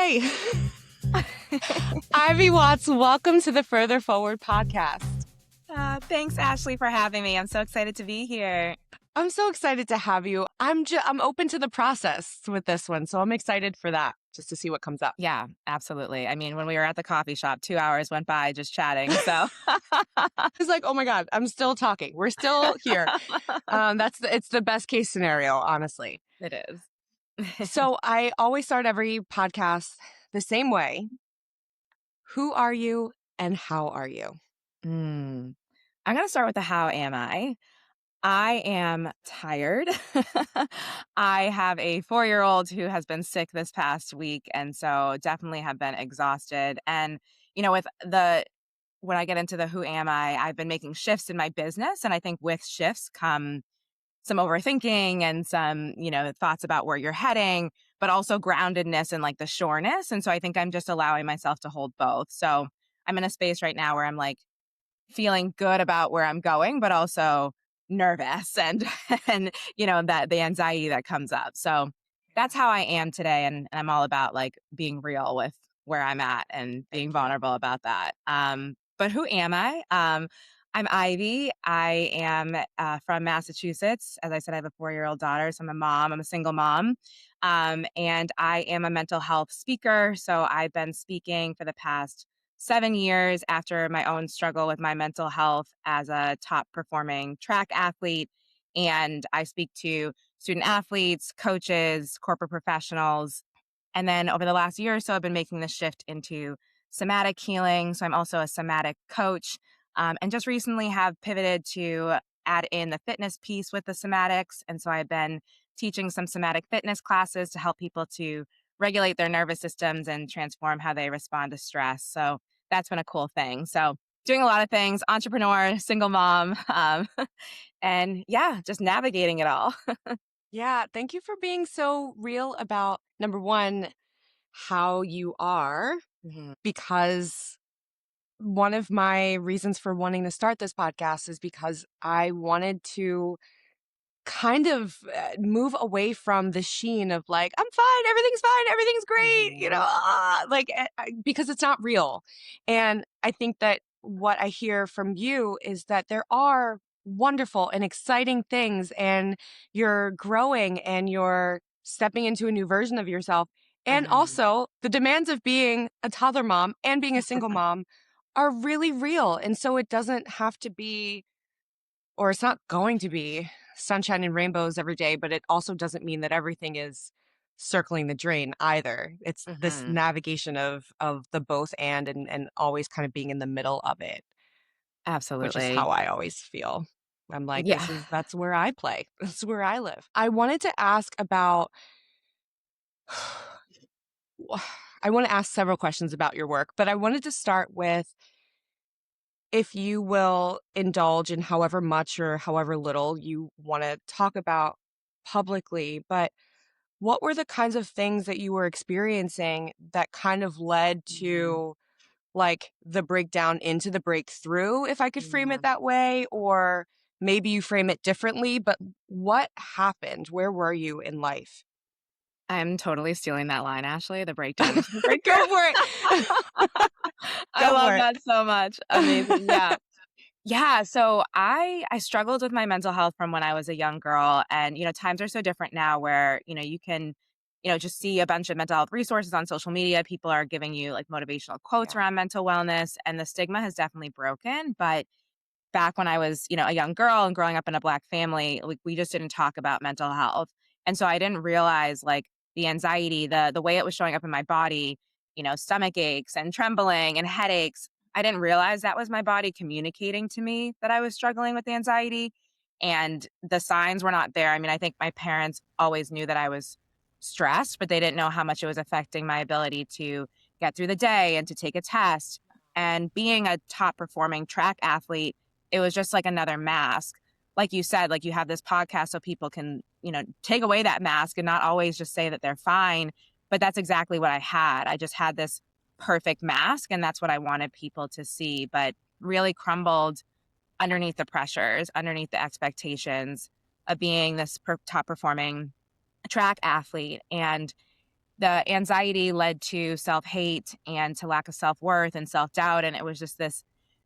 Hi. Ivy Watts, welcome to the Further Forward podcast. Thanks, Ashley, for having me. I'm so excited to be here. I'm so excited to have you. I'm open to the process with this one, so I'm excited for that, just to see what comes up. Yeah, absolutely. I mean, when we were at the coffee shop, 2 hours went by just chatting. So It's like, oh my God, I'm still talking. We're still here. It's the best case scenario, honestly. it is. So I always start every podcast the same way. Who are you and how are you? I'm going to start with the how am I? I am tired. I have a 4-year-old who has been sick this past week, and so definitely have been exhausted. And, when I get into the who am I, I've been making shifts in my business. And I think with shifts come some overthinking and some, thoughts about where you're heading, but also groundedness and like the sureness. And so I think I'm just allowing myself to hold both. So I'm in a space right now where I'm like feeling good about where I'm going, but also nervous and, that the anxiety that comes up. So that's how I am today. And I'm all about like being real with where I'm at and being vulnerable about that. But who am I? I'm Ivy. I am from Massachusetts. As I said, I have a 4-year-old daughter. So I'm a mom. I'm a single mom. And I am a mental health speaker. So I've been speaking for the past 7 years after my own struggle with my mental health as a top performing track athlete. And I speak to student athletes, coaches, corporate professionals. And then over the last year or so, I've been making the shift into somatic healing. So I'm also a somatic coach. And just recently have pivoted to add in the fitness piece with the somatics. And so I've been teaching some somatic fitness classes to help people to regulate their nervous systems and transform how they respond to stress. So that's been a cool thing. So doing a lot of things, entrepreneur, single mom, and yeah, just navigating it all. Yeah, thank you for being so real about, number one, how you are, because one of my reasons for wanting to start this podcast is because I wanted to kind of move away from the sheen of like, I'm fine, everything's great, because it's not real. And I think that what I hear from you is that there are wonderful and exciting things, and you're growing and you're stepping into a new version of yourself. And also, the demands of being a toddler mom and being a single mom are really real. And so it doesn't have to be, or it's not going to be, sunshine and rainbows every day, but it also doesn't mean that everything is circling the drain either. It's this navigation of the both and always kind of being in the middle of it, which is how Absolutely. I always feel. I'm like, Yeah. that's where I play. That's where I live. I wanted to ask about I want to ask several questions about your work, but I wanted to start with, if you will indulge in however much or however little you want to talk about publicly, but what were the kinds of things that you were experiencing that kind of led to like the breakdown into the breakthrough, if I could frame it that way, or maybe you frame it differently, but what happened? Where were you in life? I'm totally stealing that line, Ashley. The breakdown into the breakthrough. Go for it. I Go for love it. that so much. Amazing. Yeah. Yeah, so I struggled with my mental health from when I was a young girl, and times are so different now where you can just see a bunch of mental health resources on social media. People are giving you like motivational quotes Yeah. around mental wellness, and the stigma has definitely broken. But back when I was a young girl and growing up in a Black family, like we just didn't talk about mental health, and so I didn't realize like the anxiety, the way it was showing up in my body, stomach aches and trembling and headaches. I didn't realize that was my body communicating to me that I was struggling with anxiety, and the signs were not there. I mean, I think my parents always knew that I was stressed, but they didn't know how much it was affecting my ability to get through the day and to take a test. And being a top performing track athlete, it was just like another mask. Like you said, like you have this podcast so people can, take away that mask and not always just say that they're fine. But that's exactly what I had. I just had this perfect mask, and that's what I wanted people to see, but really crumbled underneath the pressures, underneath the expectations of being this top performing track athlete. And the anxiety led to self-hate and to lack of self-worth and self-doubt, and it was just this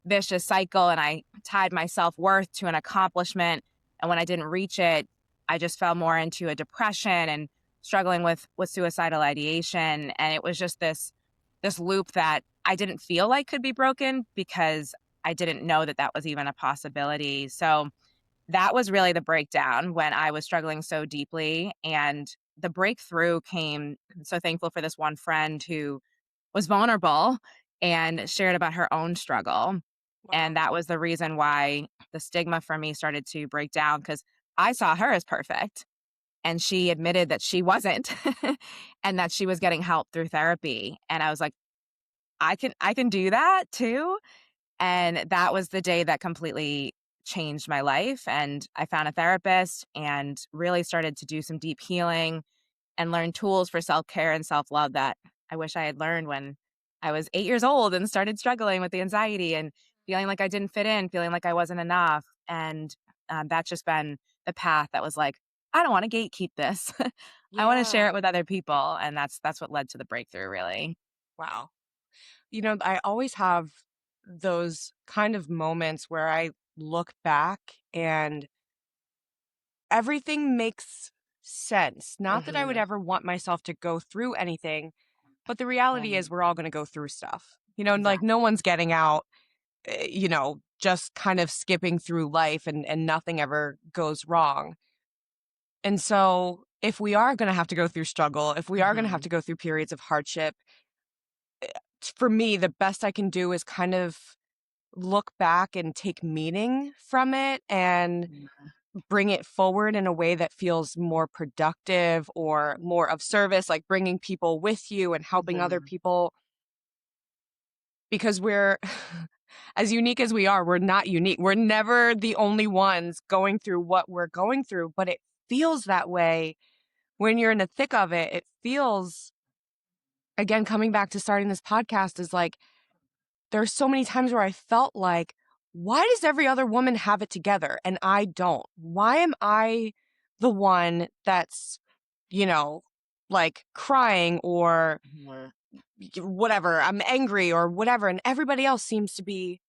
vicious cycle, and I tied my self-worth to an accomplishment, and when I didn't reach it, I just fell more into a depression and struggling with suicidal ideation, and it was just this loop that I didn't feel like could be broken because I didn't know that that was even a possibility. So that was really the breakdown when I was struggling so deeply, and the breakthrough came. So thankful for this one friend who was vulnerable and shared about her own struggle, and Wow. that was the reason why the stigma for me started to break down, because I saw her as perfect, and she admitted that she wasn't, and that she was getting help through therapy, and I was like, I can do that too." And that was the day that completely changed my life, and I found a therapist and really started to do some deep healing and learn tools for self-care and self-love that I wish I had learned when I was 8 years old and started struggling with the anxiety and feeling like I didn't fit in, feeling like I wasn't enough, and, that's just been the path that was like, "I don't wanna gatekeep this. I wanna share Yeah. it with other people," and that's what led to the breakthrough, really. Wow. I always have those kind of moments where I look back and everything makes sense. Not that I would Mhm. ever want myself to go through anything, but the reality is Right. we're all going to go through stuff. Like Exactly. no one's getting out, just kind of skipping through life and nothing ever goes wrong. And so if we are going to have to go through struggle, if we are going to have Mhm. to go through periods of hardship, for me, the best I can do is kind of look back and take meaning from it and Yeah. bring it forward in a way that feels more productive or more of service, like bringing people with you and helping other Mhm. people because we're as unique as we are, we're not unique. We're never the only ones going through what we're going through, but it feels that way when you're in the thick of it. It feels, again, coming back to starting this podcast, is like there's so many times where I felt like, why does every other woman have it together and I don't? Why am I the one that's, you know, like crying or Mhm. whatever, I'm angry or whatever, and everybody else seems to be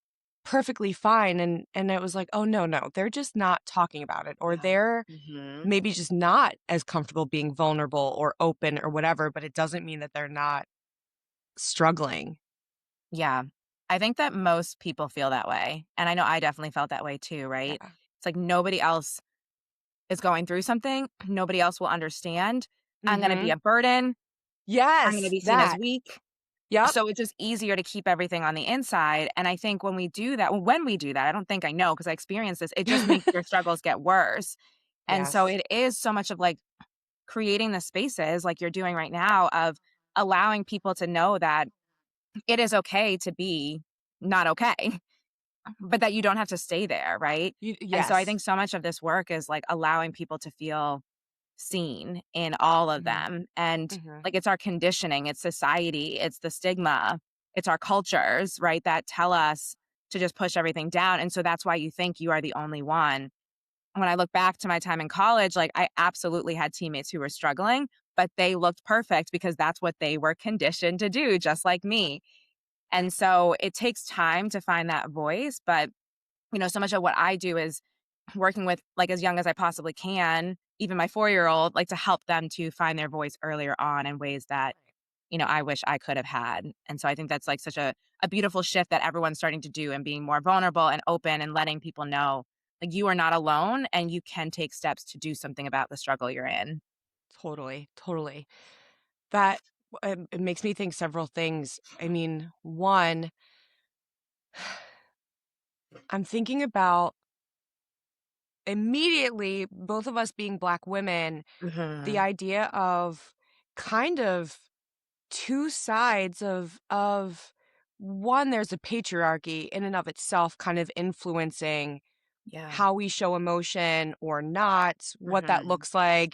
perfectly fine. And it was like, oh no, they're just not talking about it, or Yeah. they're Mhm. maybe just not as comfortable being vulnerable or open or whatever, but it doesn't mean that they're not struggling. Yeah. I think that most people feel that way, and I know I definitely felt that way too, right? Yeah. It's like nobody else is going through something, nobody else will understand. I'm gonna be Mm-hmm. a burden, I'm gonna Yes, be seen as that. weak, Yep. so it's just easier to keep everything on the inside, and I think when we do that, I don't think I know because I experienced this, it just makes your struggles get worse, and so Yes. it is so much of, like, creating the spaces like you're doing right now of allowing people to know that it is okay to be not okay, but that you don't have to stay there, right? And so I Yes. think so much of this work is like allowing people to feel seen in all of Mhm, them. And mhm. like it's our conditioning, it's society, it's the stigma, it's our cultures, right? That tell us to just push everything down. And so that's why you think you are the only one. When I look back to my time in college, like I absolutely had teammates who were struggling, but they looked perfect because that's what they were conditioned to do, just like me. And so it takes time to find that voice, but so much of what I do is working with like as young as I possibly can, even my 4-year-old, like to help them to find their voice earlier on in ways that, I wish I could have had. And so I think that's like such a beautiful shift that everyone's starting to do and being more vulnerable and open and letting people know like you are not alone and you can take steps to do something about the struggle you're in. Totally, totally. That it makes me think several things. I mean, one, I'm thinking about immediately both of us being Black women, the Mhm. idea of kind of two sides of one, there's a patriarchy in and of itself kind of influencing Yeah. how we show emotion or not, what that Mhm. looks like,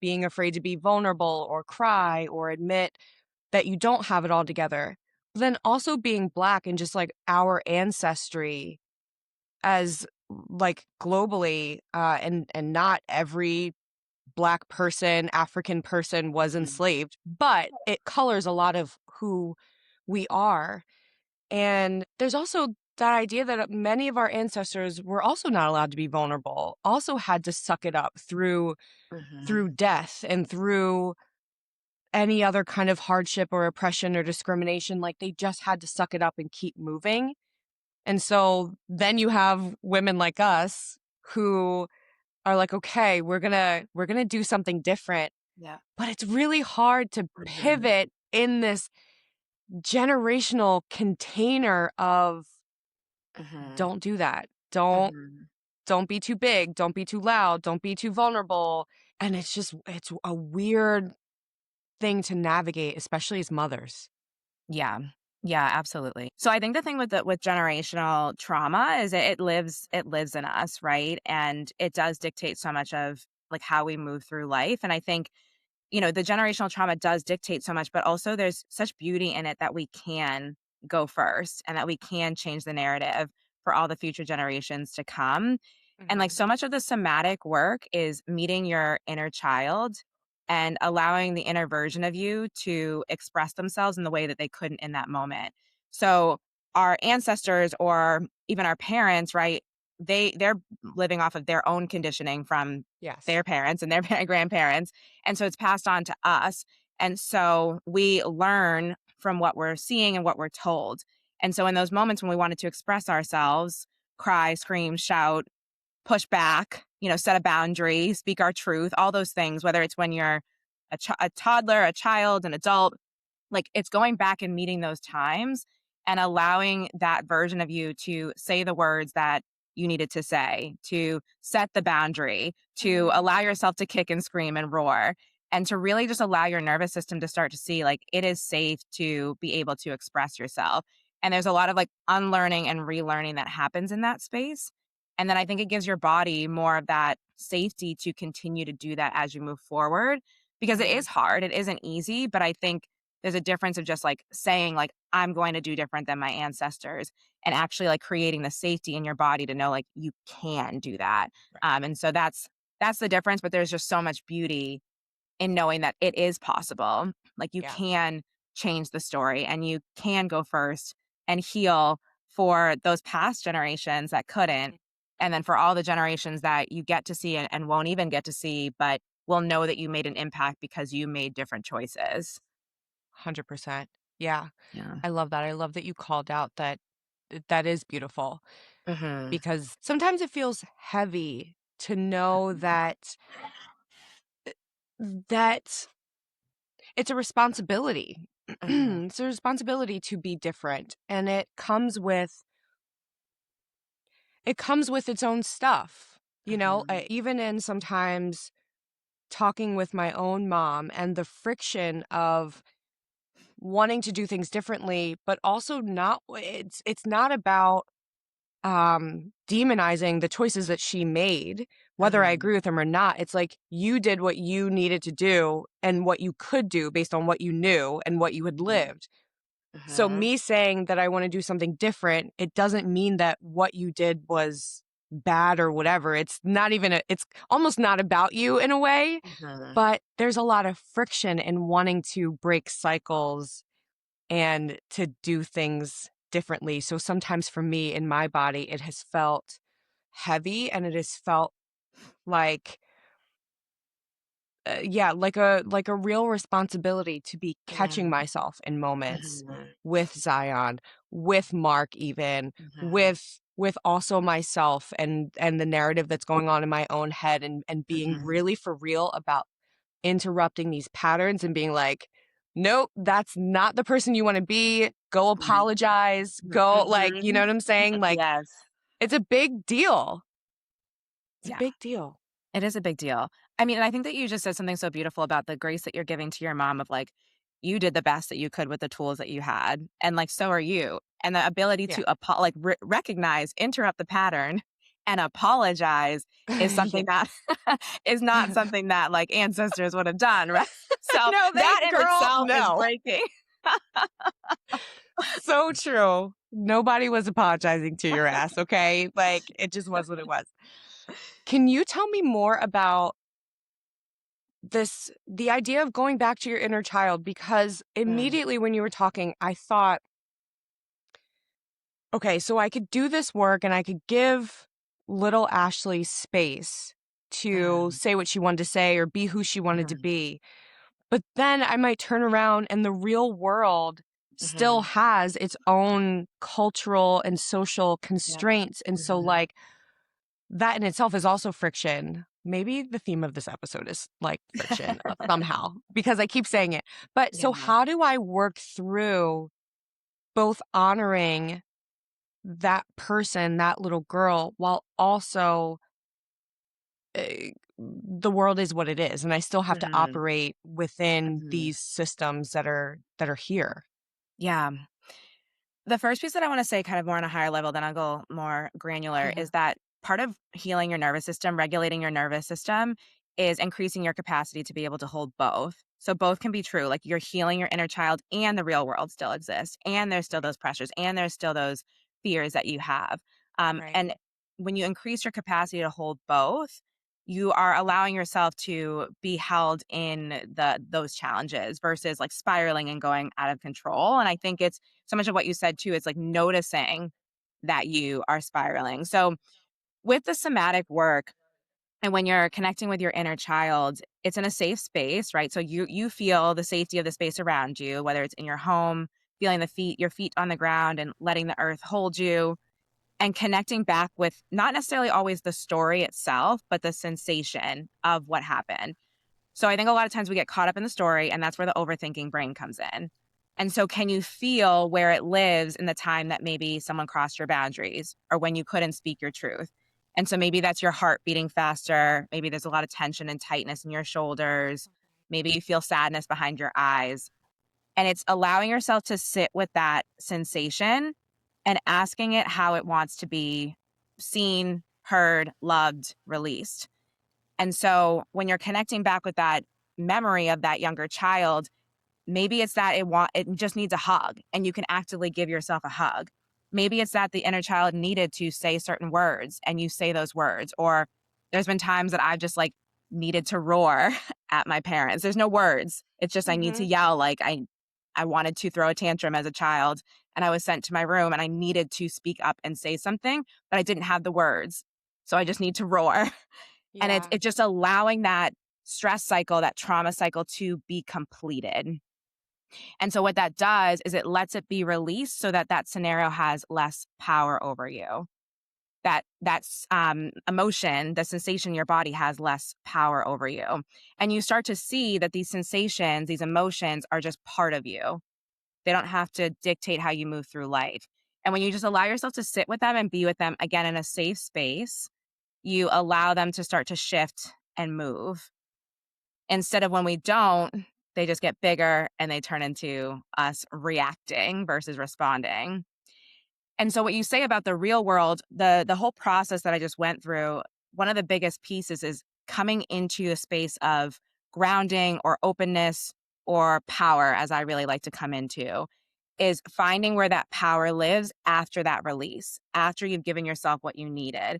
being afraid to be vulnerable or cry or admit that you don't have it all together. But then also being Black and just like our ancestry as like globally, and not every Black person, African person was Mhm. enslaved, but it colors a lot of who we are. And there's also that idea that many of our ancestors were also not allowed to be vulnerable, also had to suck it up through Mhm. death and through any other kind of hardship or oppression or discrimination. Like they just had to suck it up and keep moving. And so then you have women like us who are like, okay, we're going to do something different. Yeah. But it's really hard to Mhm. pivot in this generational container of Mhm. don't do that. Don't be too big, don't be too loud, don't be too vulnerable. And it's a weird thing to navigate, especially as mothers. Yeah. Yeah, absolutely. So I think the thing with with generational trauma is it lives in us, right? And it does dictate so much of like how we move through life. And I think the generational trauma does dictate so much, but also there's such beauty in it that we can go first and that we can change the narrative for all the future generations to come. And like Mhm. so much of the somatic work is meeting your inner child and allowing the inner version of you to express themselves in the way that they couldn't in that moment. So our ancestors or even our parents, right? They're living off of their own conditioning from Yes. their parents and their grandparents, and so it's passed on to us. And so we learn from what we're seeing and what we're told. And so in those moments when we wanted to express ourselves, cry, scream, shout, push back, set a boundary, speak our truth, all those things, whether it's when you're a toddler, a child, an adult, like, it's going back and meeting those times and allowing that version of you to say the words that you needed to say, to set the boundary, to Mhm. allow yourself to kick and scream and roar, and to really just allow your nervous system to start to see, like, it is safe to be able to express yourself. And there's a lot of, like, unlearning and relearning that happens in that space. And then I think it gives your body more of that safety to continue to do that as you move forward because it Mhm. is hard. It isn't easy, but I think there's a difference of just, like, saying, like, "I'm going to do different than my ancestors," and actually, like, creating the safety in your body to know, like, you can do that. Right. And so that's the difference, but there's just so much beauty in knowing that it is possible. Like, you Yeah. can change the story, and you can go first and heal for those past generations that couldn't, and then for all the generations that you get to see and won't even get to see, but will know that you made an impact because you made different choices. 100%. Yeah. Yeah. I love that. I love that you called out that that is beautiful Mhm. because sometimes it feels heavy to know that it's a responsibility. Mhm. It's a responsibility to be different, and it comes with its own stuff. Mhm. Even in sometimes talking with my own mom and the friction of wanting to do things differently, but also not it's not about demonizing the choices that she made, whether I Mhm. agree with them or not. It's like you did what you needed to do and what you could do based on what you knew and what you had Mhm. lived. So Mhm. me saying that I want to do something different, it doesn't mean that what you did was bad or whatever. It's almost not about you in a way, Mhm. but there's a lot of friction in wanting to break cycles and to do things differently. So sometimes for me in my body, it has felt heavy and it has felt like yeah, like a real responsibility to be Yeah. catching myself in moments Mhm. with Zion, with Mark even, Mhm. with also myself and the narrative that's going on in my own head and being Mhm. really for real about interrupting these patterns and being like, nope, that's not the person you want to be. Go Right. apologize. Go, like, you know Mhm. what I'm saying? Like, Yes. it's a big deal. It's a Yeah. big deal. It is a big deal. I mean, and I think that you just said something so beautiful about the grace that you're giving to your mom of like, you did the best that you could with the tools that you had. And like, so are you. And the ability Yeah. to recognize, interrupt the pattern and apologize is Yeah. something that is not something that like ancestors would have done. Right. So No, that in girl, itself is no. breaking. So true. Nobody was apologizing to your ass, okay? Like, it just was what it was. Can you tell me more about the idea of going back to your inner child, because Mm, immediately when you were talking, I thought, okay, so I could do this work and I could give little Ashley space to mm, say what she wanted to say or be who she wanted to mhm, be. But then I might turn around and the real world still mhm. has its own cultural and social Yep. constraints. And so, Mhm. like, that in itself is also friction. Maybe the theme of this episode is like friction somehow, because I keep saying it. But Yeah. so, how do I work through both honoring that person, that little girl, while also the world is what it is, and I still have to Mhm, operate within mhm. these systems that are here. Yeah. The first piece that I wanna say kind of more on a higher level, then I'll go more granular, Mhm. is that part of healing your nervous system, regulating your nervous system, is increasing your capacity to be able to hold both. So both can be true, like, you're healing your inner child and the real world still exists, and there's still those pressures, and there's still those fears that you have. Right. And when you increase your capacity to hold both, you are allowing yourself to be held in those challenges versus, like, spiraling and going out of control, and I think it's so much of what you said too is like noticing that you are spiraling. So with the somatic work and when you're connecting with your inner child, it's in a safe space, right? So you feel the safety of the space around you, whether it's in your home, feeling your feet on the ground and letting the earth hold you and connecting back with not necessarily always the story itself, but the sensation of what happened. So I think a lot of times we get caught up in the story, and that's where the overthinking brain comes in. And so, can you feel where it lives in the time that maybe someone crossed your boundaries or when you couldn't speak your truth? And so, maybe that's your heart beating faster. Maybe there's a lot of tension and tightness in your shoulders. Maybe you feel sadness behind your eyes. And it's allowing yourself to sit with that sensation and asking it how it wants to be seen, heard, loved, released. And so when you're connecting back with that memory of that younger child, maybe it's that it just needs a hug and you can actively give yourself a hug. Maybe it's that the inner child needed to say certain words and you say those words. Or there's been times that I've just like needed to roar at my parents. There's no words. It's just I need to Mhm. yell like I wanted to throw a tantrum as a child and I was sent to my room and I needed to speak up and say something, but I didn't have the words. So I just need to roar. And it's Yeah. it's just allowing that stress cycle, that trauma cycle to be completed. And so what that does is it lets it be released so that that scenario has less power over you. That's emotion, the sensation in your body has less power over you. And you start to see that these sensations, these emotions are just part of you. They don't have to dictate how you move through life. And when you just allow yourself to sit with them and be with them again in a safe space, you allow them to start to shift and move. Instead of when we don't, they just get bigger and they turn into us reacting versus responding. And so what you say about the real world, the whole process that I just went through, one of the biggest pieces is coming into a space of grounding or openness or power, as I really like to come into, is finding where that power lives after that release, after you've given yourself what you needed.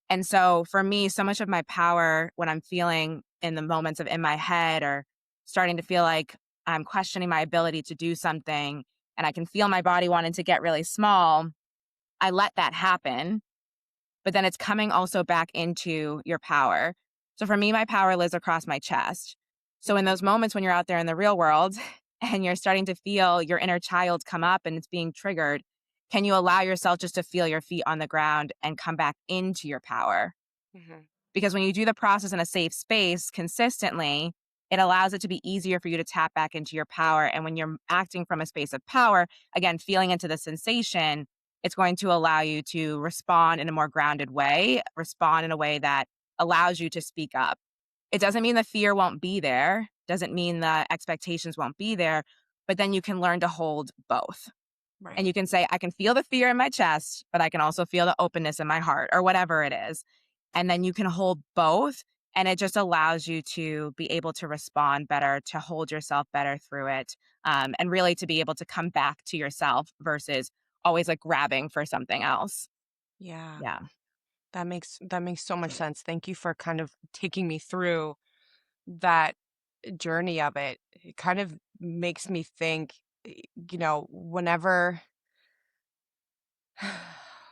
And so for me, so much of my power when I'm feeling in the moments of in my head or starting to feel like I'm questioning my ability to do something and I can feel my body wanting to get really small, I let that happen, but then it's coming also back into your power. So for me, my power lives across my chest. So in Mhm. those moments when you're out there in the real world and you're starting to feel your inner child come up and it's being triggered, can you allow yourself just to feel your feet on the ground and come back into your power? Mhm. Because when you do the process in a safe space consistently, it allows it to be easier for you to tap back into your power. And when you're acting from a space of power, again, feeling into the sensation, it's going to allow you to respond in a more grounded way, respond in a way that allows you to speak up. It doesn't mean the fear won't be there, doesn't mean the expectations won't be there, but then you can learn to hold both. And Right. you can say, I can feel the fear in my chest, but I can also feel the openness in my heart, or whatever it is. And then you can hold both. And it just allows you to be able to respond better, to hold yourself better through it, and really to be able to come back to yourself versus always like grabbing for something else. Yeah. Yeah. That makes so much sense. Thank you for kind of taking me through that journey of it, it kind of makes me think, whenever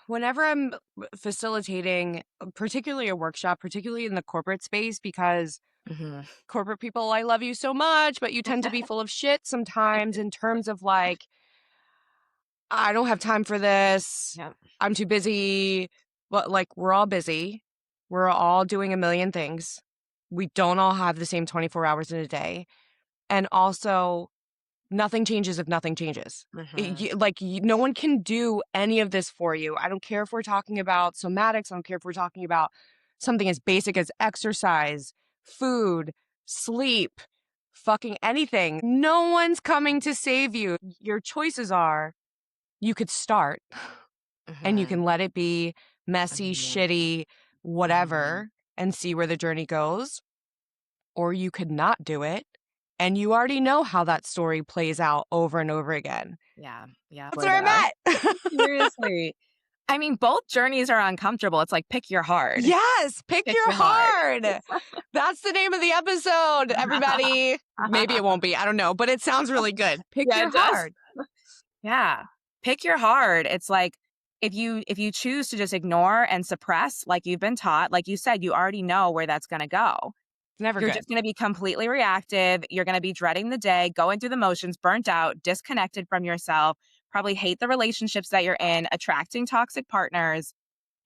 whenever I'm facilitating, particularly a workshop, particularly in the corporate space, because Mhm. corporate people, I love you so much, but you tend to be full of shit sometimes in terms of like, I don't have time for this. Yep. I'm too busy. But like, we're all busy. We're all doing a million things. We don't all have the same 24 hours in a day. And also, nothing changes if nothing changes. Mhm. No one can do any of this for you. I don't care if we're talking about somatics. I don't care if we're talking about something as basic as exercise, food, sleep, fucking anything. No one's coming to save you. Your choices are you could start and you Mhm. can let it be messy, Mhm. shitty, Mhm. whatever, and see where the journey goes, or you could not do it. And you already know how that story plays out over and over again. Yeah. Yeah. That's Word where I'm up. at. Seriously. I mean, both journeys are uncomfortable. It's like pick your hard. Yes, pick Pick your your hard. heart. That's the name of the episode, everybody. Maybe it won't be. I don't know, but it sounds really good. Pick Yeah, your it does. heart. Yeah. Pick your hard. It's like if you choose to just ignore and suppress like you've been taught, like you said, you already know where that's going to go. It's never You're good. just going to be completely reactive. You're going to be dreading the day, going through the motions, burnt out, disconnected from yourself, probably hate the relationships that you're in, attracting toxic partners,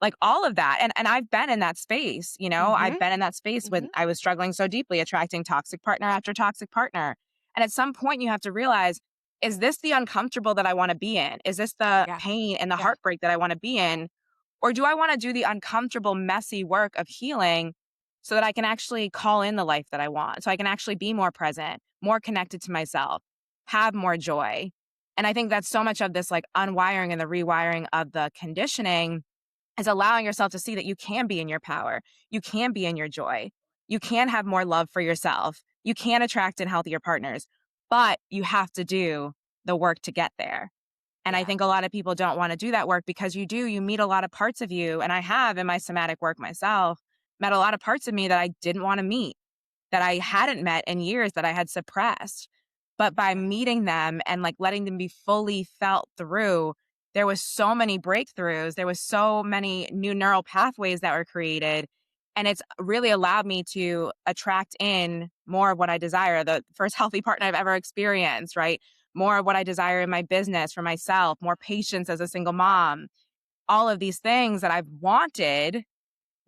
like all of that. And I've been in that space, I've Mm-hmm. been in that space when Mm-hmm. I was struggling so deeply, attracting toxic partner after toxic partner. And at some point you have to realize, is this the uncomfortable that I want to be in? Is this the Yeah. pain and the Yeah. heartbreak that I want to be in? Or do I want to do the uncomfortable, messy work of healing so that I can actually call in the life that I want? So I can actually be more present, more connected to myself, have more joy. And I think that's so much of this like unwiring and the rewiring of the conditioning is allowing yourself to see that you can be in your power. You can be in your joy. You can have more love for yourself. You can attract in healthier partners, but you have to do the work to get there. And I Yeah. think a lot of people don't want to do that work because you meet a lot of parts of you. And I have in my somatic work myself met a lot of parts of me that I didn't want to meet, that I hadn't met in years, that I had suppressed. But by meeting them and like letting them be fully felt through, there was so many breakthroughs. There was so many new neural pathways that were created. And it's really allowed me to attract in more of what I desire, the first healthy partner I've ever experienced, right? More of what I desire in my business for myself, more patience as a single mom, all of these things that I've wanted,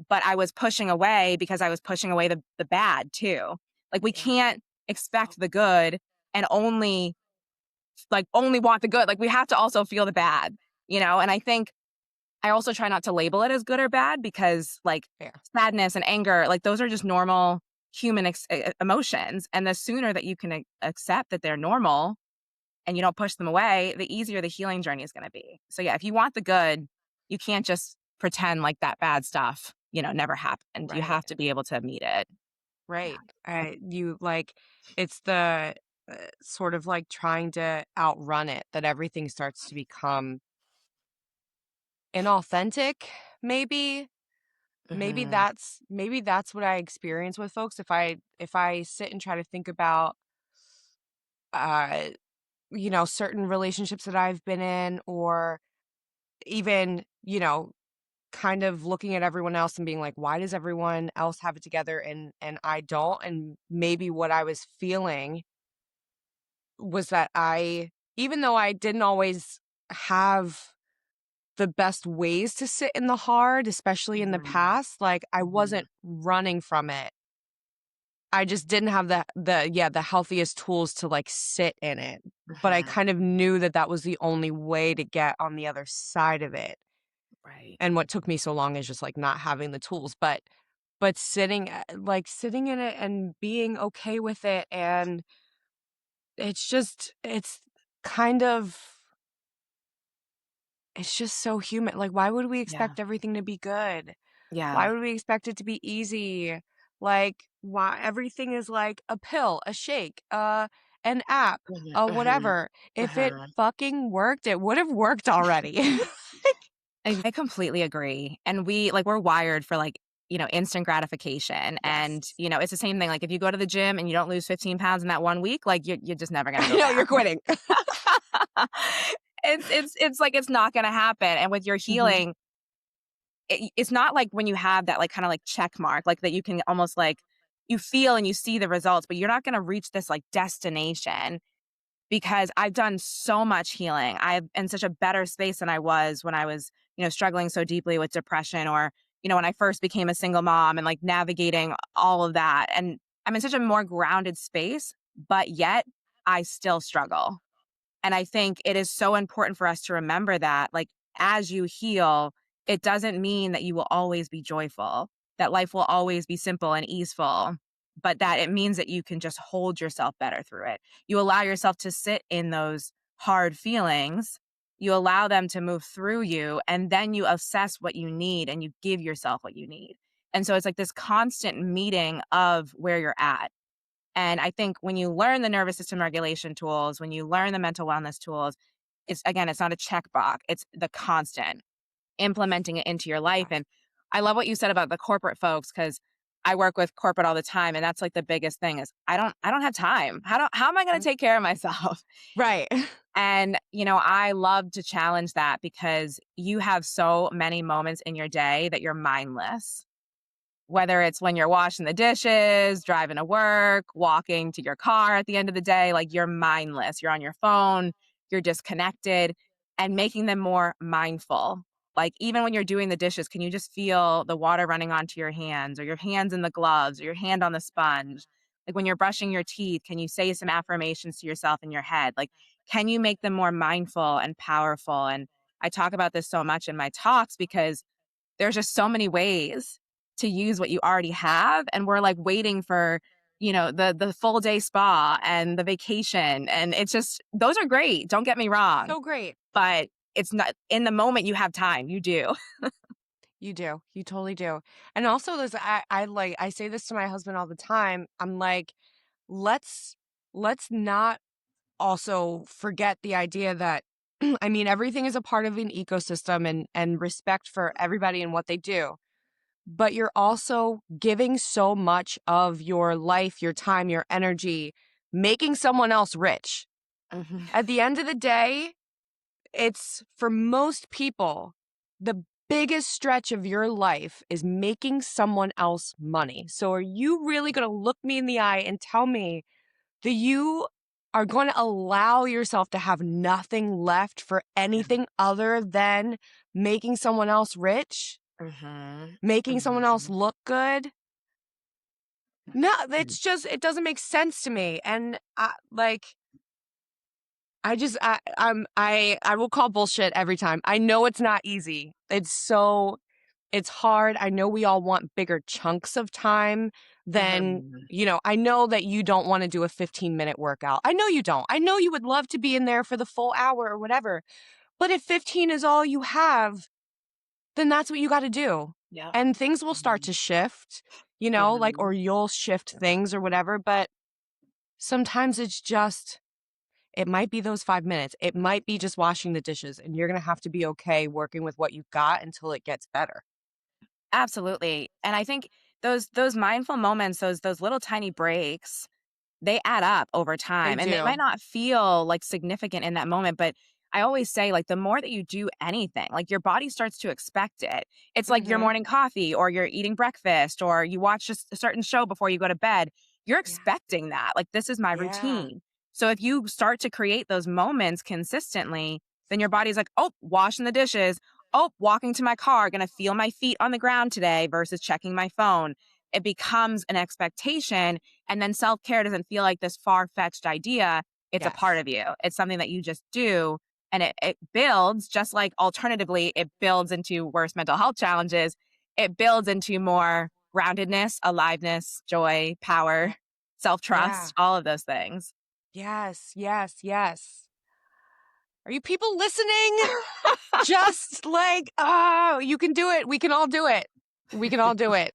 but I was pushing away because I was pushing away the bad too. Like we Yeah. can't expect the good and only want the good. Like we have to also feel the bad. And I think I also try not to label it as good or bad because like Fair. sadness and anger, like those are just normal human emotions. And the sooner that you can accept that they're normal and you don't push them away, the easier the healing journey is going to be. So yeah, if you want the good, you can't just pretend like that bad stuff, never happened. You Right. have to be able to meet it. Yeah. Right. You like, it's the sort of like trying to outrun it that everything starts to become inauthentic, maybe. Mhm. Maybe that's what I experience with folks. If I sit and try to think about uh certain relationships that I've been in, or even, kind of looking at everyone else and being like, why does everyone else have it together and I don't? And maybe what I was feeling was that even though I didn't always have the best ways to sit in the hard, especially in the Mhm. past, like I Mhm. wasn't running from it. I just didn't have the healthiest tools to like sit in it. But I Mhm. kind of knew that that was the only way to get on the other side of it. Right. And what took me so long is just like not having the tools, but sitting in it and being okay with it. And it's kind of, it's just so human. Like, why would we Yeah. expect everything to be good? Yeah. Why would we expect it to be easy? Like, why everything is like a pill, a shake, an app, Mhm. a Mhm. whatever. If it Mhm. fucking worked, it would have worked already. I completely agree. And we're wired for like instant gratification. And, Yes. it's the same thing. Like if you go to the gym and you don't lose 15 pounds in that 1 week, like you're just never going to I go know you're back. quitting. It's like it's not going to happen. And with your Mhm. healing, it's not like when you have that like kind of like check mark, like that you can almost like you feel and you see the results, but you're not going to reach this like destination because I've done so much healing. I'm in such a better space than I was when I was, struggling so deeply with depression or, when I first became a single mom and like navigating all of that. And I'm in such a more grounded space, but yet I still struggle. And I think it is so important for us to remember that, like, as you heal, it doesn't mean that you will always be joyful, that life will always be simple and easeful, but that it means that you can just hold yourself better through it. You allow yourself to sit in those hard feelings, you allow them to move through you, and then you assess what you need and you give yourself what you need. And so it's like this constant meeting of where you're at. And I think when you learn the nervous system regulation tools, when you learn the mental wellness tools, it's not a checkbox. It's the constant implementing it into your life. Yes. And I love what you said about the corporate folks because I work with corporate all the time, and that's like the biggest thing is I don't have time. How am I going to Mhm. take care of myself? Right. And I love to challenge that because you have so many moments in your day that you're mindless, whether it's when you're washing the dishes, driving to work, walking to your car at the end of the day, like you're mindless. You're on your phone, you're disconnected, and making them more mindful. Like even when you're doing the dishes, can you just feel the water running onto your hands or your hands in the gloves or your hand on the sponge? Like when you're brushing your teeth, can you say some affirmations to yourself in your head? Like, can you make them more mindful and powerful? And I talk about this so much in my talks because there's just so many ways to use what you already have, and we're, like, waiting for, the full day spa and the vacation, and it's just those are great, don't get me wrong, So great. but it's not in the moment you have time, you do. You do. You totally do. And also there's I say this to my husband all the time. I'm like, let's let's not also forget the idea that I mean everything is a part of an ecosystem and respect for everybody and what they do. But you're also giving so much of your life, your time, your energy, making someone else rich. Mhm. At the end of the day, it's for most people, the biggest stretch of your life is making someone else money. So are you really going to look me in the eye and tell me that you are going to allow yourself to have nothing left for Yeah. anything other than making someone else rich, Mhm. making someone else Mhm. look good? No, Mhm. it's just, it doesn't make sense to me. And I just I will call bullshit every time. I know it's not easy. It's hard. I know we all want bigger chunks of time than, Mhm. I know that you don't want to do a 15-minute workout. I know you don't. I know you would love to be in there for the full hour or whatever. But if 15 is all you have, then that's what you got to do. Yep. And things will start Mhm. to shift, or Mhm. you'll shift things or whatever, but sometimes it might be those 5 minutes. It might be just washing the dishes, and you're going to have to be okay working with what you've got until it gets better. Absolutely, and I think those mindful moments, those little tiny breaks, they add up over They time, and they might do. not feel, like, significant in that moment, but I always say, like, the more that you do anything, like, your body starts to expect it. It's like your Mhm. morning coffee or you're eating breakfast or you watch just a certain show before you go to bed. You're Yeah. expecting that, like, this is my Yeah. routine. So if you start to create those moments consistently, then your body's like, "Oh, washing the dishes. Oh, walking to my car, gonna feel my feet on the ground today versus checking my phone." It becomes an expectation, and then self-care doesn't feel like this far-fetched idea. It's a part Yes. of you. It's something that you just do, and it builds, just like alternatively, it builds into worse mental health challenges. It builds into more groundedness, aliveness, joy, power, Yeah. self-trust, all of those things. Yes. Yes. Yes. Are you people listening? Just like, oh, you can do it. We can all do it. We can all do it.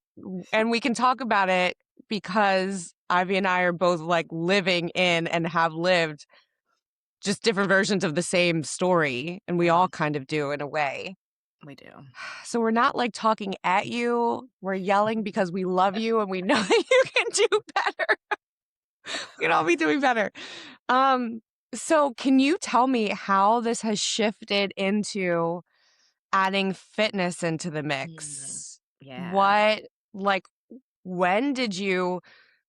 And we can talk about it because Ivy and I are both like living in and have lived just different versions of the same story. And we Yeah. all kind of do in a way. We do. So we're not like talking at you. We're yelling because we love you and we know that you can do better. We can all be doing better. Um, so can you tell me how this has shifted into adding fitness into the Mm. mix? Yeah. What, like, when did you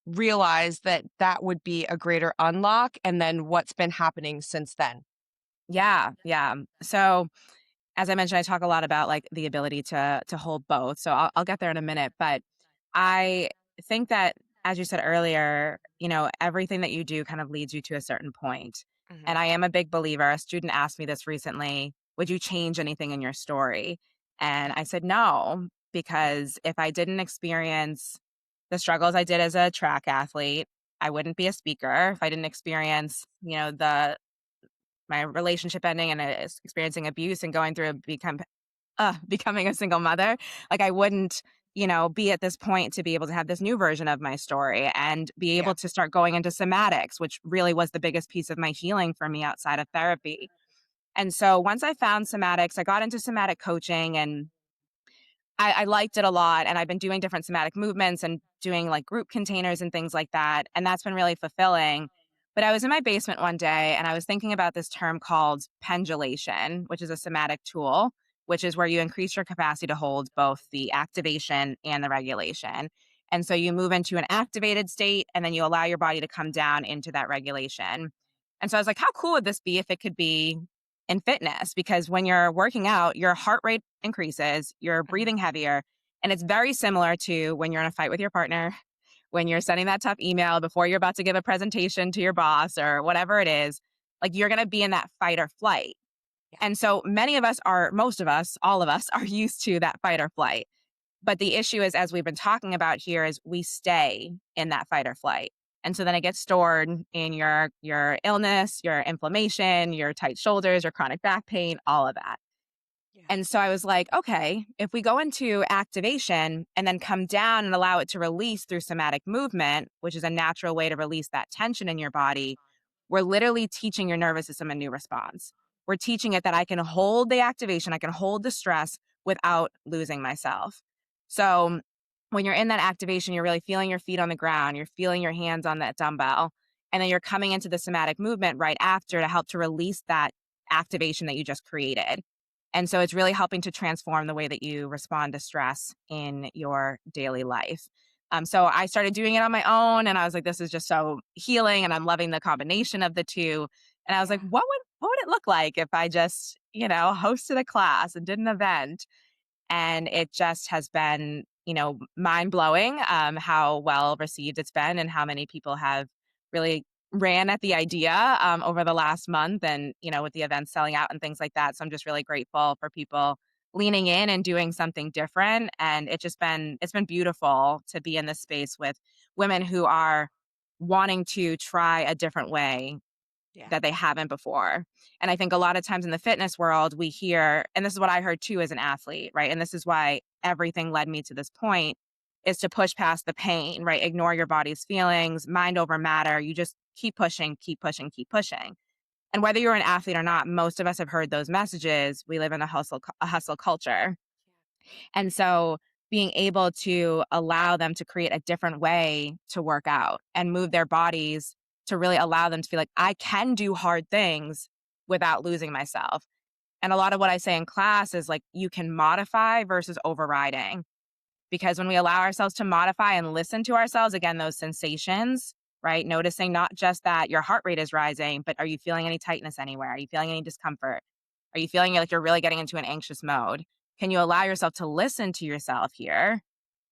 realize that that would be a greater unlock? And then what's been happening since then? Yeah, yeah. So, as I mentioned, I talk a lot about, like, the ability to hold both, so I'll get there in a minute, but I think that, as you said earlier, everything that you do kind of leads you to a certain point, Mhm. and I am a big believer. A student asked me this recently, "Would you change anything in your story?" And I said, "No," because if I didn't experience the struggles I did as a track athlete, I wouldn't be a speaker. If I didn't experience, the my relationship ending and experiencing abuse and going through becoming a single mother, like, I wouldn't, be at this point to be able to have this new version of my story and be Yeah. able to start going into somatics, which really was the biggest piece of my healing for me outside of therapy. And so once I found somatics, I got into somatic coaching, and I liked it a lot, and I've been doing different somatic movements and doing, like, group containers and things like that, and that's been really fulfilling. But I was in my basement one day, and I was thinking about this term called pendulation, which is a somatic tool, which is where you increase your capacity to hold both the activation and the regulation. And so you move into an activated state, and then you allow your body to come down into that regulation. And so I was like, how cool would this be if it could be in fitness? Because when you're working out, your heart rate increases, you're Mhm. breathing heavier, and it's very similar to when you're in a fight with your partner, when you're sending that tough email before you're about to give a presentation to your boss or whatever it is. Like, you're going to be in that fight or flight. Yeah. And so many of us are, most of us, all of us are used to that fight or flight. But the issue is, as we've been talking about here, is we stay in that fight or flight. And so then it gets stored in your illness, your inflammation, your tight shoulders, your chronic back pain, all of that. Yeah. And so I was like, okay, if we go into activation and then come down and allow it to release through somatic movement, which is a natural way to release that tension in your body, we're literally teaching your nervous system a new response. We're teaching it that I can hold the activation, I can hold the stress without losing myself. So when you're in that activation, you're really feeling your feet on the ground, you're feeling your hands on that dumbbell, and then you're coming into the somatic movement right after to help to release that activation that you just created. And so it's really helping to transform the way that you respond to stress in your daily life. So I started doing it on my own, and I was like, this is just so healing, and I'm loving the combination of the two. And I was like, Yeah. what would it look like if I just, hosted a class and did an event? And it just has been, mind blowing, how well received it's been and how many people have really ran at the idea, over the last month, and, with the events selling out and things like that. So I'm just really grateful for people leaning in and doing something different. And it's been beautiful to be in this space with women who are wanting to try a different way Yeah. that they haven't before. And I think a lot of times in the fitness world, we hear, and this is what I heard too as an athlete, right? And this is why everything led me to this point, is to push past the pain, right? Ignore your body's feelings, mind over matter. You just keep pushing, keep pushing, keep pushing. And whether you're an athlete or not, most of us have heard those messages. We live in a hustle culture. And so being able to allow them to create a different way to work out and move their bodies, to really allow them to feel like I can do hard things without losing myself. And a lot of what I say in class is, like, you can modify versus overriding. Because when we allow ourselves to modify and listen to ourselves, again, those sensations, right? Noticing not just that your heart rate is rising, but are you feeling any tightness anywhere? Are you feeling any discomfort? Are you feeling like you're really getting into an anxious mode? Can you allow yourself to listen to yourself here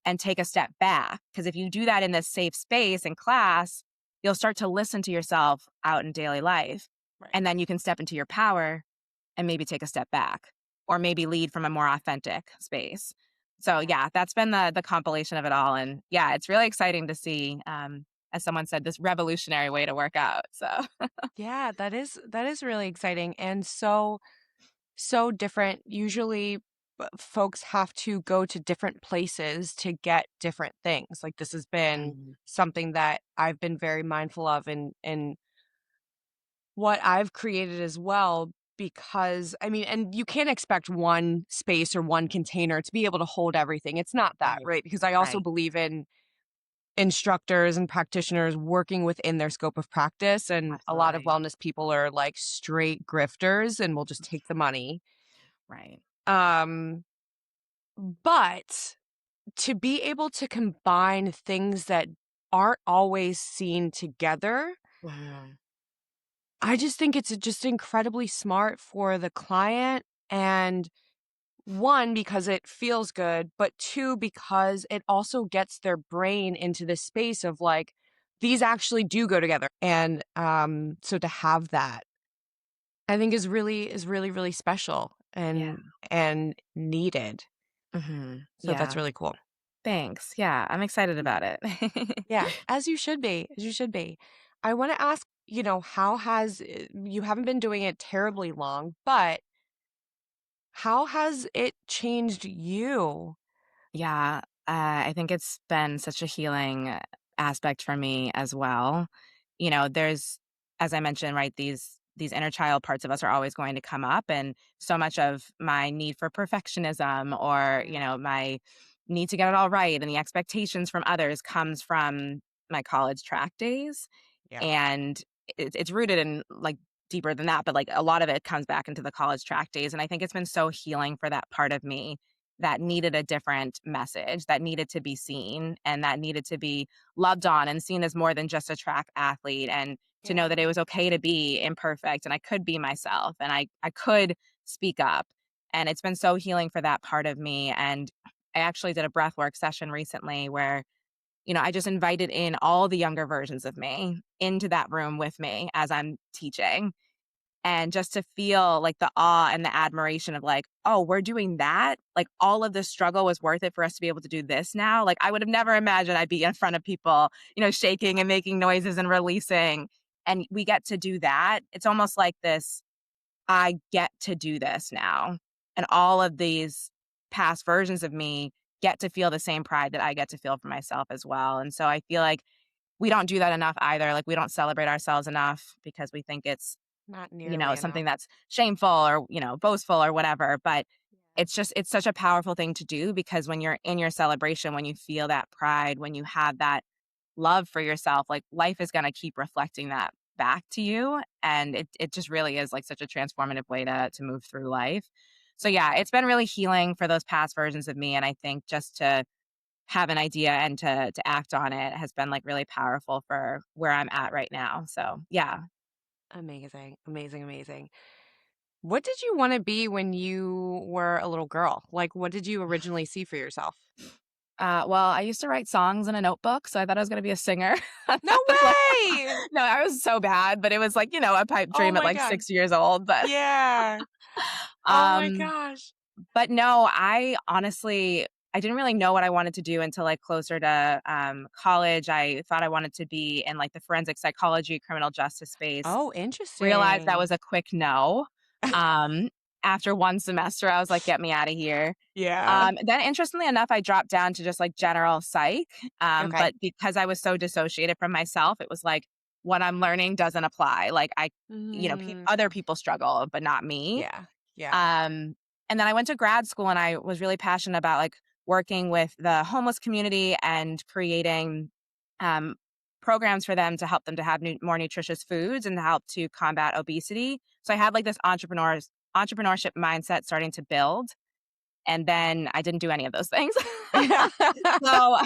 and take a step back? Because if you do that in this safe space in class, you'll start to listen to yourself out in daily life. Right. And then you can step into your power and maybe take a step back, or maybe lead from a more authentic space. So Yeah. yeah, that's been the compilation of it all. And yeah, it's really exciting to see, as someone said, this revolutionary way to work out. So Yeah, that is really exciting and so different. Usually folks have to go to different places to get different things. Like this has been Mhm. something that I've been very mindful of in what I've created as well because I mean, and you can't expect one space or one container to be able to hold everything. It's not that, Right. right? Because I also Right. believe in instructors and practitioners working within their scope of practice. And a lot of Absolutely. wellness people are like straight grifters and will just take the money. Right. Um, but to be able to combine things that aren't always seen together, Mhm. I just think it's just incredibly smart for the client. And one, because it feels good, but two, because it also gets their brain into this space of like, these actually do go together. And so to have that, I think is really, really special Yeah. and needed. So that's Yeah. really cool. Thanks. Yeah, I'm excited about it. Yeah, as you should be, as you should be. I want to ask, how has you haven't been doing it terribly long, but how has it changed you? Yeah, I think it's been such a healing aspect for me as well. There's, as I mentioned, right, these inner child parts of us are always going to come up, and so much of my need for perfectionism, or Yeah. my need to get it all right and the expectations from others comes from my college track days. Yeah. And it's rooted in, like, deeper than that, but, like, a lot of it comes back into the college track days, and I think it's been so healing for that part of me that needed a different message, that needed to be seen, and that needed to be loved on and seen as more than just a track athlete, and to know Yeah. that it was okay to be imperfect, and I could be myself, and I could speak up. And it's been so healing for that part of me. And I actually did a breathwork session recently where, I just invited in all the younger versions of me into that room with me as I'm teaching. And just to feel like the awe and the admiration of, like, oh, we're doing that. Like, all of this struggle was worth it for us to be able to do this now. Like, I would have never imagined I'd be in front of people, shaking and making noises and releasing. And we get to do that. It's almost like this, I get to do this now. And all of these past versions of me get to feel the same pride that I get to feel for myself as well. And so I feel like we don't do that enough either. Like, we don't celebrate ourselves enough because we think it's, Not nearly enough. something that's shameful or, boastful or whatever. But Yeah. it's such a powerful thing to do, because when you're in your celebration, when you feel that pride, when you have that love for yourself, like, life is going to keep reflecting that back to you. And it just really is like such a transformative way to move through life. So yeah, Yeah. it's been really healing for those past versions of me. And I think just to have an idea and to act on it has been, like, really powerful for where I'm at right now. So yeah. Amazing. Amazing. Amazing. What did you want to be when you were a little girl? Like, what did you originally see for yourself? Well, I used to write songs in a notebook, so I thought I was gonna be a singer. No That was like way. no, I was so bad, but it was like, a pipe Oh dream at my like God. 6 years old. But Yeah. Oh my um gosh. but no, I honestly, I didn't really know what I wanted to do until, like, closer to college. I thought I wanted to be in, like, the forensic psychology, criminal justice space. Oh, Realized that interesting. was a quick no. Um, After one semester, I was like, "Get me out of here." Yeah. Then interestingly enough, I dropped down to just, like, general psych, Okay. but because I was so dissociated from myself, it was like, what I'm learning doesn't apply. Like, Mm, other people struggle, but not me. yeah. Yeah. Um, and then I went to grad school, and I was really passionate about, like, working with the homeless community and creating, um, programs for them to help them to have more nutritious foods and to help to combat obesity. So I had, like, this entrepreneurship mindset starting to build, and then I didn't do any of those things. So,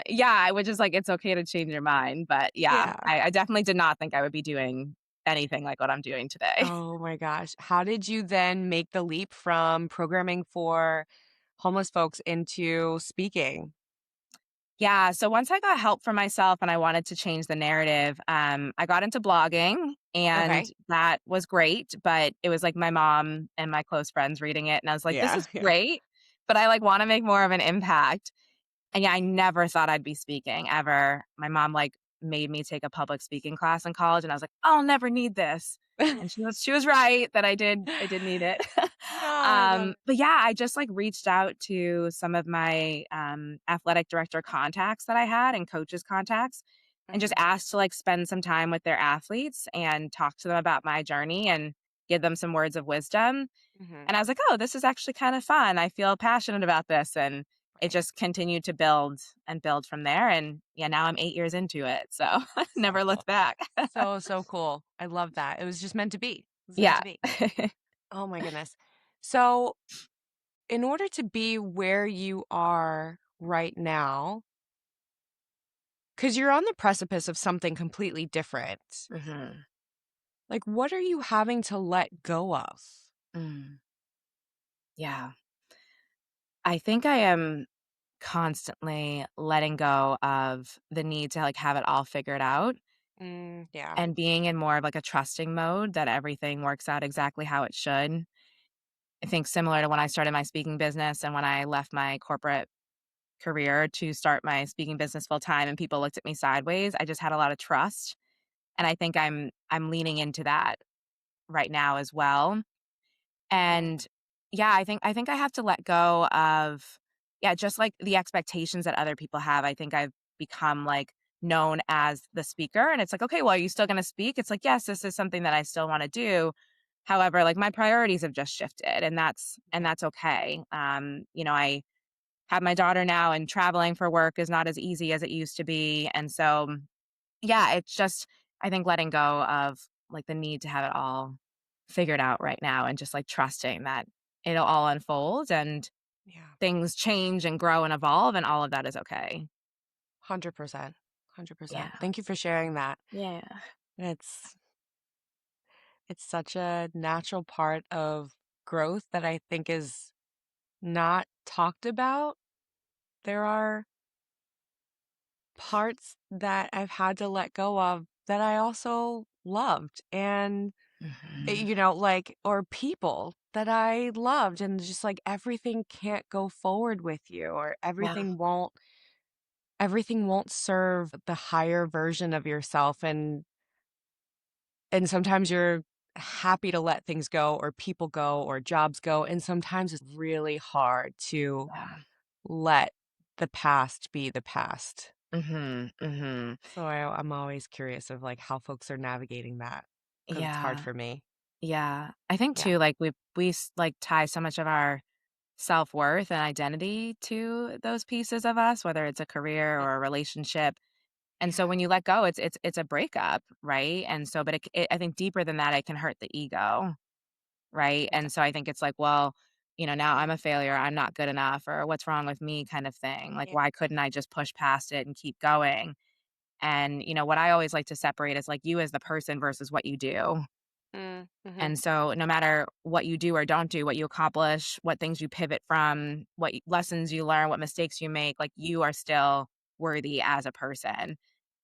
yeah, I was just like, it's okay to change your mind. But yeah, Yeah. I definitely did not think I would be doing anything like what I'm doing today. Oh my gosh. How did you then make the leap from programming for homeless folks into speaking? Yeah, so once I got help for myself and I wanted to change the narrative, I got into blogging, and Okay. that was great. But it was like my mom and my close friends reading it, and I was like, "This Yeah. is Yeah. great, but I, like, want to make more of an impact." And yeah, I never thought I'd be speaking ever. My mom, like, made me take a public speaking class in college, and I was like, "I'll never need this." And she was right that I did need it. No, I love it. But yeah, I just, like, reached out to some of my, athletic director contacts that I had and coaches contacts, and just Okay. asked to, like, spend some time with their athletes and talk to them about my journey. And give them some words of wisdom. Hmm. And I was like, "Oh, this is actually kind of fun. I feel passionate about this." And it Right. just continued to build and build from there. And yeah, now I'm 8 years into it. So So never cool. looked back. So, so cool. I love that. It was just meant to be. It was meant Yeah. to be. Oh my goodness. So, in order to be where you are right now, because you're on the precipice of something completely different, Hmm. like what are you having to let go of? Mm. Yeah. I think I am constantly letting go of the need to like have it all figured out Yeah. and being in more of like a trusting mode that everything works out exactly how it should. I think similar to when I started my speaking business and when I left my corporate career to start my speaking business full time and people looked at me sideways, I just had a lot of trust. And I think I'm leaning into that right now as well. Hmm. And yeah, I think I have to let go of yeah, just like the expectations that other people have. I think I've become like known as the speaker and it's like, okay, well, are you still going to speak? It's like, yes, this is something that I still want to do. However, like my priorities have just shifted and Yeah. that's okay. I have my daughter now and traveling for work is not as easy as it used to be. And so yeah, it's just I think letting go of, like, the need to have it all figured out right now and just, like, trusting that it'll all unfold and Yeah. things change and grow and evolve, and all of that is okay. 100%. 100%. Yeah. Thank you for sharing that. Yeah. It's it's such a natural part of growth that I think is not talked about. There are parts that I've had to let go of that I also loved and Mhm. like or people that I loved and just like everything can't go forward with you or Yeah. everything won't serve the higher version of yourself and sometimes you're happy to let things go or people go or jobs go and sometimes it's really hard to Yeah. let the past be the past. Mhm, mhm. So I'm always curious of like how folks are navigating that because it's hard Yeah, for me. yeah. I think Yeah. too, like, like, tie so much of our self-worth and identity to those pieces of us, whether it's a career Mm. or a relationship. And so Yeah. when you let go, it's a breakup, right? And so, but I think deeper than that, it can hurt the ego, right? It And so I think it's like, well, now I'm a failure, I'm not good enough, or what's wrong with me, kind of thing. Like, Yeah. why couldn't I just push past it and keep going? And what I always like to separate is like you as the person versus what you do. Mhm. And so no matter what you do or don't do, what you accomplish, what things you pivot from, lessons you learn, what mistakes you make, like you are still worthy as a person.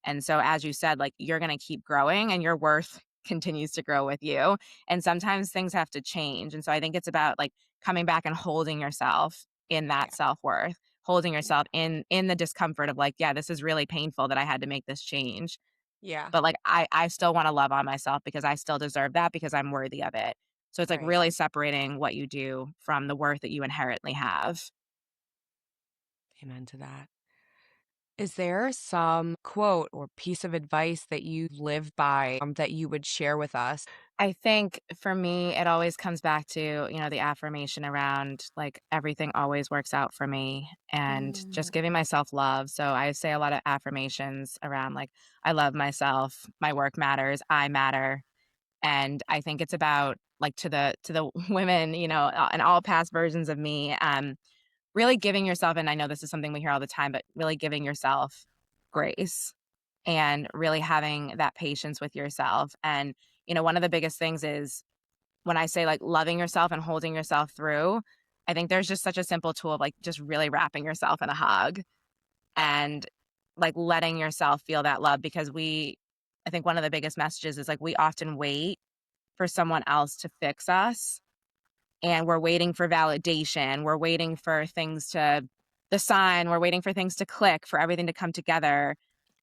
And so as you said, like you're going to keep growing and your worth continues to grow with you. And sometimes things have to change. And so I think it's about like coming back and holding yourself in that Yeah. self-worth, holding Yeah. yourself in the discomfort of like, yeah, this is really painful that I had to make this change. Yeah. But, like, I still wanna love on myself because I still deserve that because I'm worthy of it. So it's, like, Right. really separating what you do from the worth that you inherently have. Amen to that. Is there some quote or piece of advice that you live by that you would share with us? I think for me, it always comes back to, the affirmation around, like, everything always works out for me and just Mm, giving myself love. So I say a lot of affirmations around, like, I love myself, my work matters, I matter. And I think it's about, like, to the women, and all past versions of me, really giving yourself and I know this is something we hear all the time, but really giving yourself grace and really having that patience with yourself. And, one of the biggest things is when I say like loving yourself and holding yourself through, I think there's just such a simple tool of like just really wrapping yourself in a hug and like letting yourself feel that love because I think one of the biggest messages is like we often wait for someone else to fix us and we're waiting for validation. We're waiting for the sign, we're waiting for things to click, for everything to come together.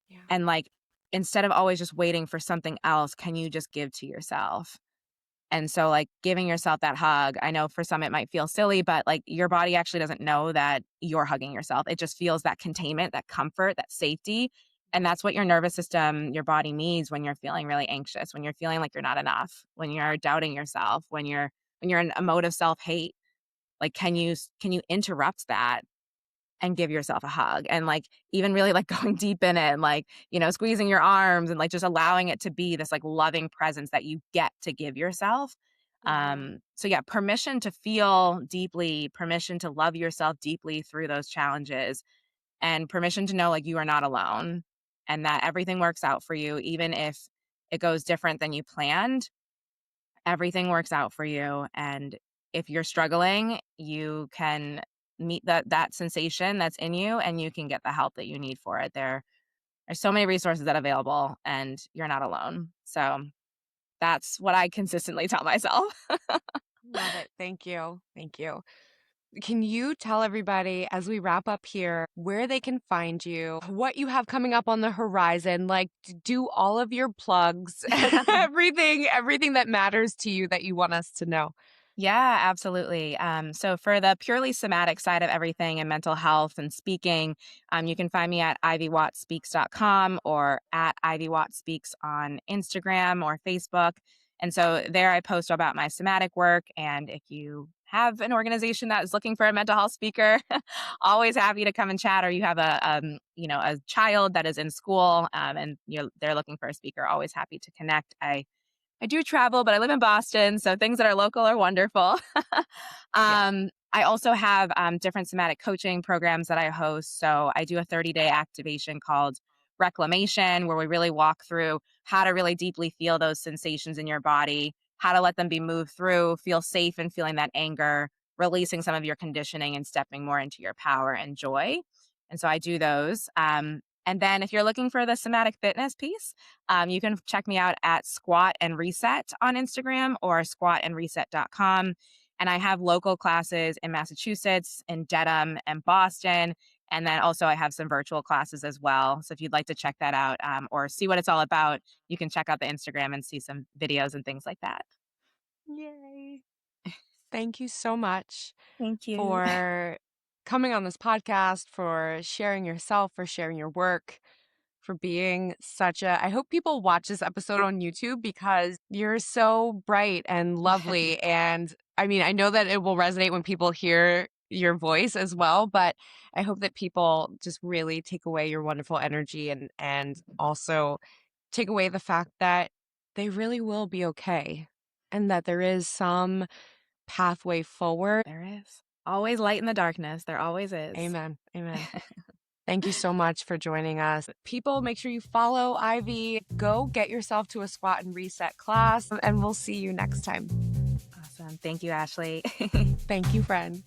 yeah. And like, instead of always just waiting for something else, can you just give to yourself? And so, like, giving yourself that hug, I know for some it might feel silly, but like your body actually doesn't know that you're hugging yourself. It just feels that containment, that comfort, that safety. And that's what your nervous system, your body needs when you're feeling really anxious, when you're feeling like you're not enough, when you're doubting yourself, when you're in a mode of self-hate. Like, can you interrupt that and give yourself a hug? And, like, even really, like, going deep in it and, like, squeezing your arms and, like, just allowing it to be this, like, loving presence that you get to give yourself. Mhm. So yeah, permission to feel deeply, permission to love yourself deeply through those challenges, and permission to know, like, you are not alone and that everything works out for you even if it goes different than you planned. Everything works out for you, and if you're struggling, you can meet that sensation that's in you, and you can get the help that you need for it. There are so many resources that are available, and you're not alone. So, that's what I consistently tell myself. Love it. Thank you. Thank you. Can you tell everybody as we wrap up here where they can find you, what you have coming up on the horizon, like do all of your plugs, everything that matters to you that you want us to know? Yeah, absolutely. So for the purely somatic side of everything and mental health and speaking, you can find me at ivywattspeaks.com or at ivywattspeaks on Instagram or Facebook. And so there I post about my somatic work. And if you have an organization that is looking for a mental health speaker, always happy to come and chat. Or you have a child that is in school and they're looking for a speaker, always happy to connect. I do travel, but I live in Boston, so things that are local are wonderful. Yeah. I also have different somatic coaching programs that I host. So I do a 30-day activation called Reclamation, where we really walk through how to really deeply feel those sensations in your body, how to let them be moved through, feel safe in feeling that anger, releasing some of your conditioning and stepping more into your power and joy. And so I do those. And then if you're looking for the somatic fitness piece, you can check me out at Squat and Reset on Instagram or squatandreset.com. And I have local classes in Massachusetts, in Dedham, and Boston. And then also, I have some virtual classes as well. So if you'd like to check that out or see what it's all about, you can check out the Instagram and see some videos and things like that. Yay. Thank you so much Thank you. for coming on this podcast, for sharing yourself, for sharing your work, for being such a. I hope people watch this episode on YouTube because you're so bright and lovely. And I mean, I know that it will resonate when people hear your voice as well, but I hope that people just really take away your wonderful energy and also take away the fact that they really will be okay and that there is some pathway forward. There is always light in the darkness. There always is. Amen. Amen. Thank you so much for joining us. People, make sure you follow Ivy. Go get yourself to a squat and reset class, and we'll see you next time. Awesome. Thank you, Ashley. Thank you, friend.